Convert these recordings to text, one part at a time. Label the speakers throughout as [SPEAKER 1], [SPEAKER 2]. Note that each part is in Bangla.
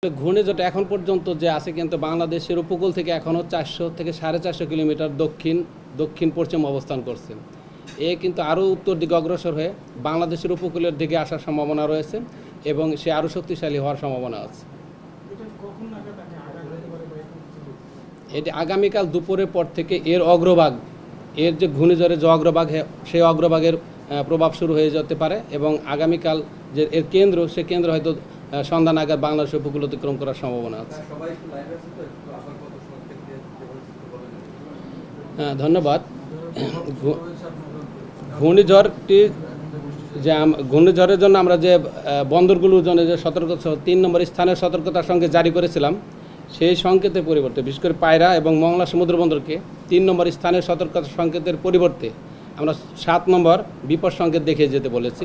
[SPEAKER 1] ঘূর্ণিঝড় এখন পর্যন্ত যে আছে কিন্তু বাংলাদেশের উপকূল থেকে এখনও 400 থেকে 450 কিলোমিটার দক্ষিণ পশ্চিম অবস্থান করছে। কিন্তু আরও উত্তর দিকে অগ্রসর হয়ে বাংলাদেশের উপকূলের দিকে আসার সম্ভাবনা রয়েছে এবং সে আরও শক্তিশালী হওয়ার সম্ভাবনা আছে। এটি আগামীকাল দুপুরের পর থেকে এর যে ঘূর্ণিঝড়ের যে অগ্রভাগ সেই অগ্রভাগের প্রভাব শুরু হয়ে যেতে পারে এবং আগামীকাল যে এর কেন্দ্র সে কেন্দ্র হয়তো সন্ধ্যা নাগাদ বাংলাদেশ উপকূল অতিক্রম করার সম্ভাবনা আছে। হ্যাঁ, ধন্যবাদ। ঘূর্ণিঝড়ের জন্য আমরা যে বন্দরগুলোর জন্য যে সতর্কতা 3 নম্বর স্থানের সতর্কতার সঙ্গে জারি করেছিলাম, সেই সংকেতের পরিবর্তে বিশেষ করে পায়রা এবং মংলা সমুদ্র বন্দরকে 3 নম্বর স্থানের সতর্কতা সংকেতের পরিবর্তে আমরা 7 নম্বর বিপদ সংকেত দেখিয়ে যেতে বলেছি।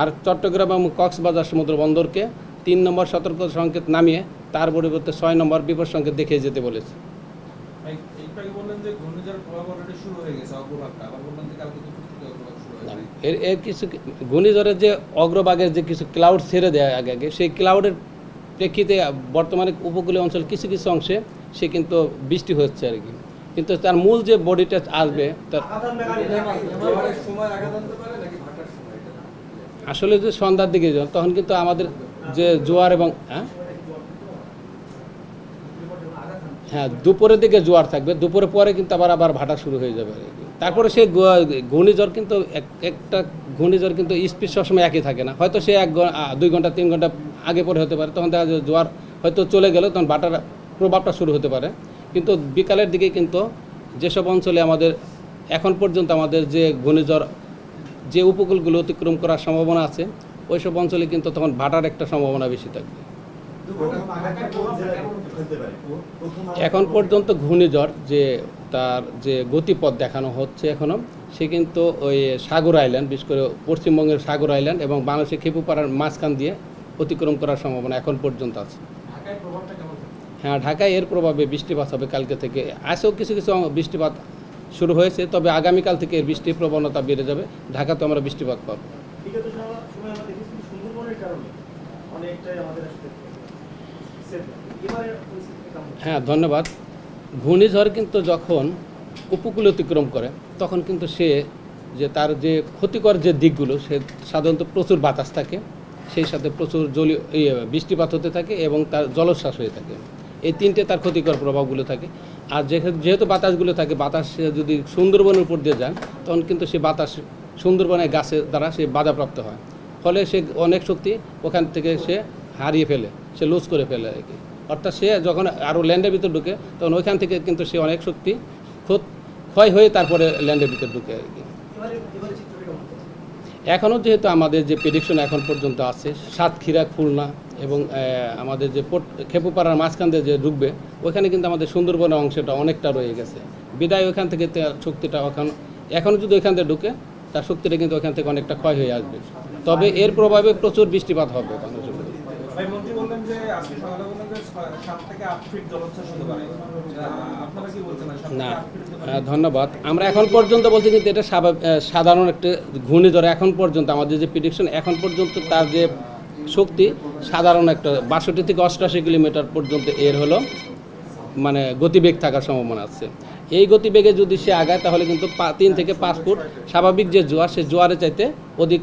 [SPEAKER 1] আর চট্টগ্রাম এবং কক্সবাজার সমুদ্র বন্দরকে 3 নম্বর সতর্কতা সংকেত নামিয়ে তার পরিবর্তে 6 নম্বর বিপদ সংকেত দেখিয়ে যেতে বলেছি। এর কিছু ঘূর্ণিঝড়ের যে অগ্রভাগের যে কিছু ক্লাউড ছেড়ে দেয় আগে সেই ক্লাউডের প্রেক্ষিতে বর্তমানে উপকূলীয় অঞ্চল কিছু অংশে সে কিন্তু বৃষ্টি হচ্ছে আর কি, কিন্তু তার মূল যে বডিটা আসবে তার আসলে যে সন্ধ্যার দিকে তখন কিন্তু আমাদের যে জোয়ার এবং হ্যাঁ দুপুরের দিকে জোয়ার থাকবে, দুপুরের পরে কিন্তু আবার ভাটা শুরু হয়ে যাবে আর কি। তারপরে সে ঘূর্ণিঝড় কিন্তু একটা ঘূর্ণিঝড় কিন্তু স্পিড সবসময় একই থাকে না, হয়তো সে 2 ঘন্টা 3 ঘন্টা আগে পরে হতে পারে, তখন দেখা যায় জোয়ার হয়তো চলে গেল, তখন ভাটার প্রভাবটা শুরু হতে পারে। কিন্তু বিকালের দিকে কিন্তু যেসব অঞ্চলে আমাদের এখন পর্যন্ত আমাদের যে ঘূর্ণিঝড় যে উপকূলগুলো অতিক্রম করার সম্ভাবনা আছে ওইসব অঞ্চলে কিন্তু তখন ভাটার একটা সম্ভাবনা বেশি থাকবে। এখন পর্যন্ত ঘূর্ণিঝড় যে তার যে গতিপথ দেখানো হচ্ছে এখনও, সে কিন্তু ওই সাগর আইল্যান্ড, বিশেষ করে পশ্চিমবঙ্গের সাগর আইল্যান্ড এবং বাংলাদেশের খেপুপাড়ার মাঝখান দিয়ে অতিক্রম করার সম্ভাবনা এখন পর্যন্ত আছে। হ্যাঁ, ঢাকায় এর প্রভাবে বৃষ্টিপাত হবে কালকে থেকে। আজও কিছু বৃষ্টিপাত শুরু হয়েছে, তবে আগামীকাল থেকে এর বৃষ্টির প্রবণতা বেড়ে যাবে। ঢাকাতে আমরা বৃষ্টিপাত পাবো। হ্যাঁ, ধন্যবাদ। ঘূর্ণিঝড় কিন্তু যখন উপকূল অতিক্রম করে তখন কিন্তু সে যে তার যে ক্ষতিকর যে দিকগুলো, সে সাধারণত প্রচুর বাতাস থাকে, সেই সাথে প্রচুর বৃষ্টিপাত হতে থাকে এবং তার জলোচ্ছ্বাস হয়ে থাকে। এই 3টে তার ক্ষতিকর প্রভাবগুলো থাকে। আর যেহেতু বাতাসগুলো থাকে, বাতাস যদি সুন্দরবনের উপর দিয়ে যান তখন কিন্তু সে বাতাস সুন্দরবনের গাছের দ্বারা সে বাধাপ্রাপ্ত হয়, ফলে সে অনেক শক্তি ওখান থেকে সে হারিয়ে ফেলে, সে লুজ করে ফেলে আর কি। অর্থাৎ সে যখন আরও ল্যান্ডের ভিতর ঢুকে তখন ওইখান থেকে কিন্তু সে অনেক শক্তি ক্ষয় হয়ে তারপরে ল্যান্ডের ভিতর ঢুকে আর কি। এখনও যেহেতু আমাদের যে প্রেডিকশন এখন পর্যন্ত আছে সাতক্ষীরা, খুলনা এবং আমাদের যে খেপুপাড়ার মাঝখান দিয়ে যে ঢুকবে ওইখানে কিন্তু আমাদের সুন্দরবনের অংশটা অনেকটা রয়ে গেছে, বিদায় ওইখান থেকে তার শক্তিটা এখনও যদি ওইখান থেকে ঢুকে তার শক্তিটা কিন্তু ওইখান থেকে অনেকটা ক্ষয় হয়ে আসবে। তবে এর প্রভাবে প্রচুর বৃষ্টিপাত হবে বাংলাদেশে। না, ধন্যবাদ। আমরা এখন পর্যন্ত বলছি কিন্তু এটা সাধারণ একটা ঘূর্ণিঝড়। এখন পর্যন্ত আমাদের যে প্রেডিকশন এখন পর্যন্ত তার যে শক্তি সাধারণ একটা 62 থেকে 88 কিলোমিটার পর্যন্ত এর হলো মানে গতিবেগ থাকার সম্ভাবনা আছে। এই গতিবেগে যদি সে আগায় তাহলে কিন্তু 3 থেকে 5 ফুট স্বাভাবিক যে জোয়ার, সে জোয়ারের চাইতে অধিক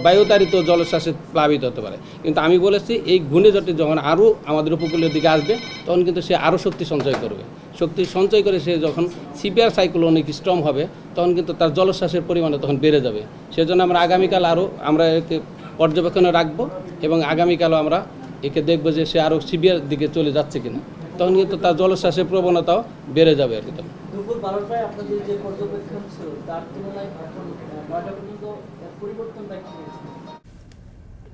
[SPEAKER 1] বায়ুতাড়িত জলোচ্ছ্বাসে প্লাবিত হতে পারে। কিন্তু আমি বলেছি এই ঘূর্ণিঝড়টি যখন আরও আমাদের উপকূলের দিকে আসবে তখন কিন্তু সে আরও শক্তি সঞ্চয় করবে। শক্তি সঞ্চয় করে সে যখন সিভিয়ার সাইক্লোনিক স্টর্ম হবে তখন কিন্তু তার জলোচ্ছ্বাসের পরিমাণে তখন বেড়ে যাবে। সেজন্য আমরা আগামীকাল আমরা একে পর্যবেক্ষণে রাখবো এবং আগামীকালও আমরা একে দেখবো যে সে আরও সিভিয়ার দিকে চলে যাচ্ছে কিনা, তখন কিন্তু তার জলোচ্ছ্বাসের প্রবণতাও বেড়ে যাবে আর কি।
[SPEAKER 2] দুপুর 12টায় আপনাদের যে পর্যবেক্ষণ ছিল তার তুলনায় এখন 9টা পর্যন্ত পরিবর্তনটা কি হয়েছে?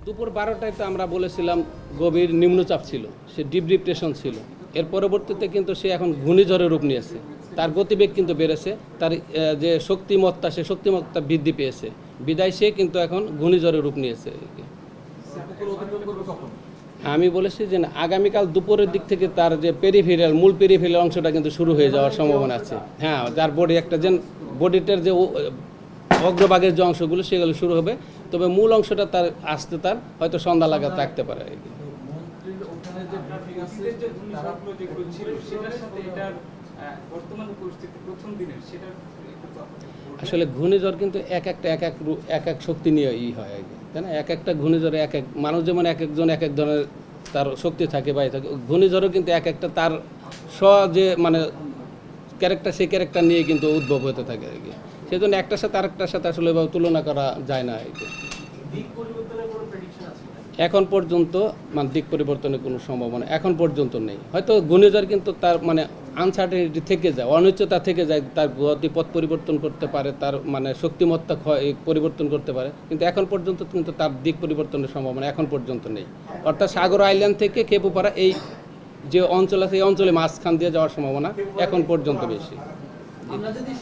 [SPEAKER 1] দুপুর 12টায় তো আমরা বলেছিলাম গভীর নিম্নচাপ ছিল, সে ডিপ ডিপ্রেশন ছিল। এর পরবর্তীতে কিন্তু সে এখন ঘূর্ণিঝড়ের রূপ নিয়েছে, তার গতিবেগ কিন্তু বেড়েছে, তার যে শক্তিমত্তা সে শক্তিমত্তা বৃদ্ধি পেয়েছে, বিদায় সে কিন্তু এখন ঘূর্ণিঝড়ের রূপ নিয়েছে। আমি বলেছি যে আগামীকাল দুপুরের দিক থেকে তার যে মূল পেরিফেরিয়াল অংশটা কিন্তু শুরু হয়ে যাওয়ার সম্ভাবনা আছে। হ্যাঁ, তার বডিটার যে অগ্রভাগের যে অংশগুলো সেগুলো শুরু হবে, তবে মূল অংশটা তার হয়তো সন্ধ্যা লাগা থাকতে পারে।
[SPEAKER 3] অতীতের যে ঘূর্ণিঝড়গুলো যেগুলো ছিল সেটার সাথে এটার বর্তমান পরিস্থিতি প্রথম দিনের সেটার একটু তফাৎ বলবেন?
[SPEAKER 1] আসলে ঘূর্ণিঝড় কিন্তু এক এক শক্তি নিয়ে হয় আর কি, তাই না? এক একটা ঘূর্ণিঝড়ে এক এক মানুষ যেমন এক একজন এক এক ধরনের তার শক্তি থাকে বা থাকে, ঘূর্ণিঝড়ও কিন্তু এক একটা তার যে মানে ক্যারেক্টার, সেই ক্যারেক্টার নিয়ে কিন্তু উদ্ভব হতে থাকে আর কি। সেই জন্য একটার সাথে আরেকটার সাথে আসলে এভাবে তুলনা করা যায় না আর কি।
[SPEAKER 2] দিক পরিবর্তনের কোনো প্রেডিকশন আছে কিনা?
[SPEAKER 1] এখন পর্যন্ত মানে দিক পরিবর্তনের কোনো সম্ভাবনা এখন পর্যন্ত নেই। হয়তো ঘূর্ণিঝড় কিন্তু তার মানে আনসার্টেনিটি থেকে যায়, অনিশ্চয়তা থেকে যায়, তার গতিপথ পরিবর্তন করতে পারে, তার মানে শক্তিমত্তা পরিবর্তন করতে পারে, কিন্তু এখন পর্যন্ত কিন্তু তার দিক পরিবর্তনের সম্ভাবনা এখন পর্যন্ত নেই। অর্থাৎ সাগর আইল্যান্ড থেকে খেপুপাড়া এই যে অঞ্চল আছে এই অঞ্চলে মাঝখান দিয়ে যাওয়ার সম্ভাবনা এখন পর্যন্ত বেশি।
[SPEAKER 2] আমরা যদি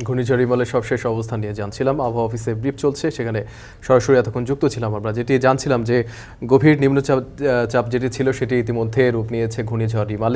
[SPEAKER 4] ঘূর্ণিঝড় রিমলের সবশেষ অবস্থান নিয়ে জানছিলাম। আবহাওয়া অফিসে ব্রিফ চলছে, সেখানে সরাসরি এতক্ষণ যুক্ত ছিলাম আমরা। যেটি জানছিলাম যে গভীর নিম্নচাপ যেটি ছিল সেটি ইতিমধ্যে রূপ নিয়েছে ঘূর্ণিঝড় রিমালে।